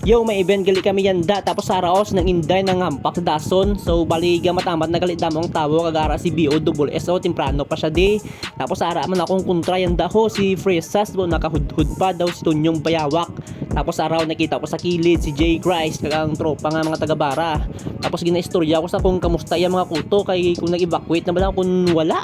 Yo, may event gali kami yanda tapos sa araos ng inday ng ampak sa dason. So bali gamatamat na galit damo ang tawo kagara si BOSSO temprano pa siya di. Tapos sa ara man akong kontra yanda ho si Fresas bo nakahudhud pa daw si Tunyong Bayawak. Tapos araw nakita ko sa kilid si J. Christ kagang tropa nga mga taga-bara. Tapos ginaistorya ko sa kung kamusta yung mga kuto kay kung nag-evacuate na ba lang kung wala.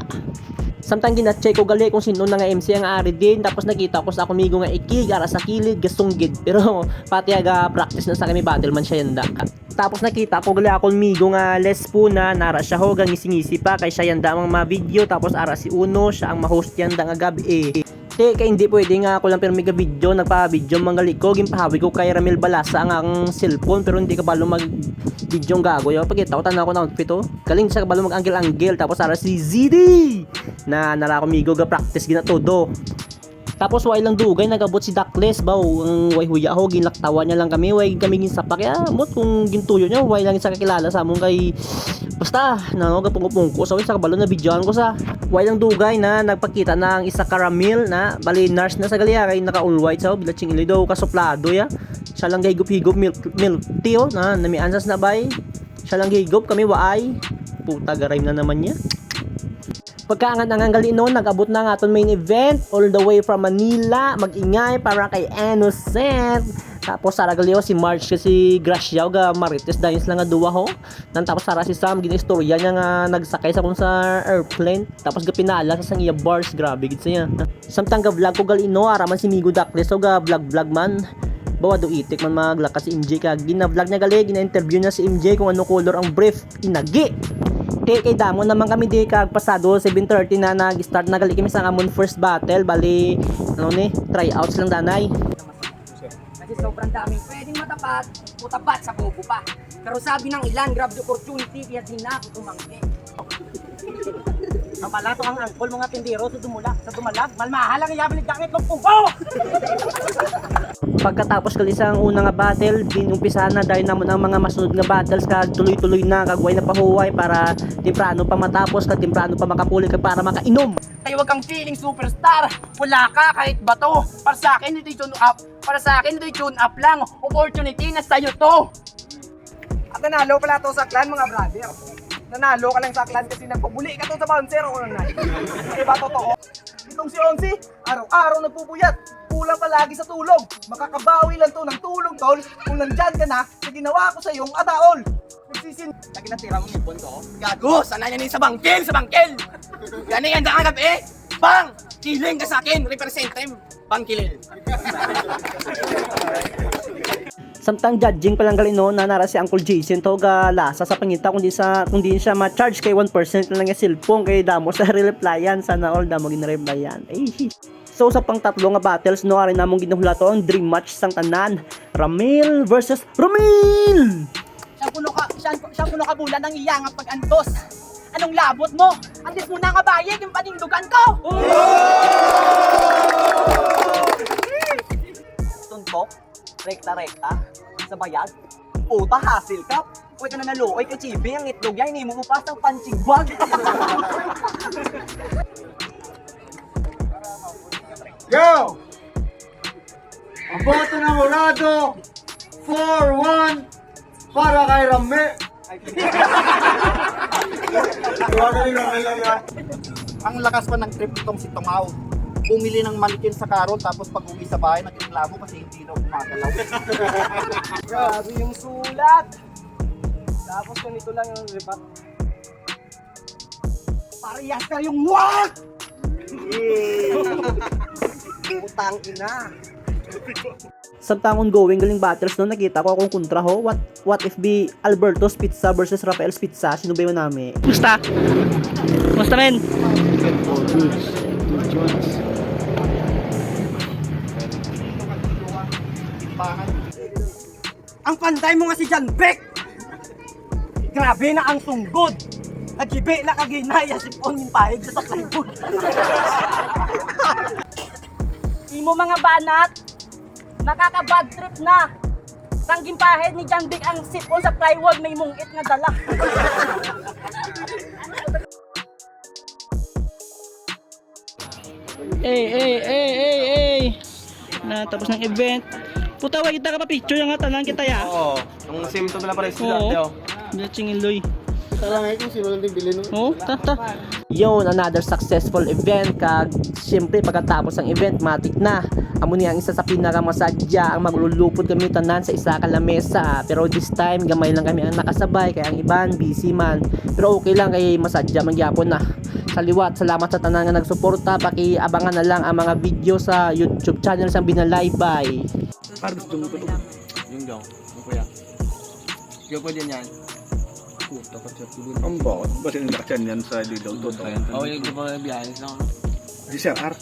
Samtang gina-check ko gali kung sino na nga MC ang ari din. Tapos nakita ko sa kumigo nga ikig ara sa kilid gastong gid. Pero pati aga practice na sa kami battle man siya yanda. Tapos nakita ko gali ako migo nga les po na nara siya ho gang ngisi pa kay siya yanda ang mga video. Tapos ara si Uno siya ang ma-host yanda nga gabi kaya hindi pwede nga ako lang pero mega video nagpa-video manggali ko gimpahawi ko kay Ramil Balasa ang cellphone pero hindi ka balo mag video gago yo pagkita ko tanaw ko na outfit galing siya kabalo mag anggel tapos ara si ZD na nara ko migo ga practice gina todo. Tapos way lang dugay nagabot si Duckless baw ang way huya ho ginlaktawan niya lang kami way kami ginsapak ya mot kung gintuyo niya way lang sa kakilala sa among kay basta no gapungko so sa kabalo na videoan ko sa way lang dugay na nagpakita na ang isa karamil na bali nurse na sa galia kay naka all white so bilatsing ilido kasuplado ya siya lang higop milk tea na namiansas na bay siya lang higop kami waay puta garay na naman niya. Pagkaangat ng gali noon, nag-abot na nga aton main event all the way from Manila, mag-ingay para kay Innocent. Tapos sara gali si March kasi Graciao ga Marites dahil lang nga duwa ho. Nang tapos sara si Sam ginistorya niya nga nagsakay sa kung sa airplane. Tapos ga pinala sa sangiya bars, grabe gid siya. Samtang ga vlog ko gali no, araman si Migo Duckless so ga vlog man. Bawa do itik man maglakas si MJ kag gina-vlog niya gali, gina-interview niya si MJ kung ano color ang brief, inagi. Kay damo naman kami di kag pasado 7:30 na nag-start na gali kami sa amon first battle bali ano ni tryouts lang danay. Kasi sobrang daming pwedeng matapat o tapat sa bobo pa. Pero sabi ng ilan, grab the opportunity kaya di na ako tumanggi. Ang pala to ang angkol mga tindero sa dumalag malmahal ang iyabilig gamit ng pugo. Pagkatapos gali sa unang nga battle, dinumpisahan na dahil naman ang mga masunod nga battles kag tuloy-tuloy na kagway na pahuway para temprano pa matapos kag temprano pa makapuli kag para makainom. Tayo wag kang feeling superstar. Wala ka kahit bato. Para sa akin ito tune up. Para sa akin ito tune up lang. Opportunity na sa'yo to. At nanalo pala to sa clan mga brother. Nanalo ka lang sa clan kasi nagpabuli ka to sa bouncer o na. Diba totoo? Itong si Onsi, araw-araw nagpupuyat. Kulang palagi sa tulog. Makakabawi lang to ng tulong tol kung nandyan ka na sa ginawa ko sa iyong ataol. Nagsisin. Lagi na tira mong ipon ko. Gago, sana yan sa bangkil, sa bangkil. Gani yan daan gabi. Bang! Kiling ka sa akin, represent him. Bangkilin. Samtang judging pa lang gali no na nara si Uncle Jason to ga lasa sa pangita kung di siya ma-charge kay 1% na lang yung cellphone kay damo sa replyan sana all damo gina-replyan. So sa pang tatlo nga battles no ari namong ginahula to ang dream match sang tanan. Ramil versus Ramil. Siyang puno ka bulan ng iyang pag-antos. Anong labot mo? Andis mo na nga bayig yung panindugan ko! Tuntok, rekta-rekta, sa bayag, puta hasil ka. Huwag ka na naluoy ka chibi ang itlog yan, hindi mo upas ng punching bag. Yo! Ang boto ng Morado 4-1 para kay Rame. Ang lakas pa ng trip nitong si Tomaw. Bumili ng manikin sa karol tapos pag uwi sa bahay nagreklamo kasi hindi daw gumagalaw. Grabe yung sulat. Tapos ganito lang yung rebat. Parehas ka yung wak! Putang ina. Samtang ongoing galing battles no nakita ko akong kontra ho. What if be Alberto's Pizza versus Rafael's Pizza? Sino ba yung nami? Musta? Musta men? Ang panday mo nga si John Beck. Grabe na ang sunggod. Nagibi na kaginaya si Pon yung pahig sa plywood. Imo mga banat, nakaka-bad trip na. Sangging pahid ni John Vic ang sipon sa plywood may mungit nga dala. Hey! Na tapos ng event. Puta, wag kita ka pa picture nga tanan kita ya. Oo. Ang same to pala pare sila Oo. Teo. Dating iloy. Tara nga kung sino lang din bilhin nun. Oh, ta. Yun, another successful event kag syempre pagkatapos ng event matik na. Amo ni ang isa sa pinakamasadya ang maglulupod kami tanan sa isa ka lamesa. Pero this time gamay lang kami ang nakasabay kaya ang iban busy man. Pero okay lang kay masadya magyapon na. Saliwat, salamat sa tanan nga nagsuporta. Paki-abangan na lang ang mga video sa YouTube channel sang Binalaybay. Yung daw. Yung kuya. Yung pwede yan. Ang bakit ba sinilaksan yan sa Lidaw Toto? Oo, yung iba biyahe lang. Si Sir R.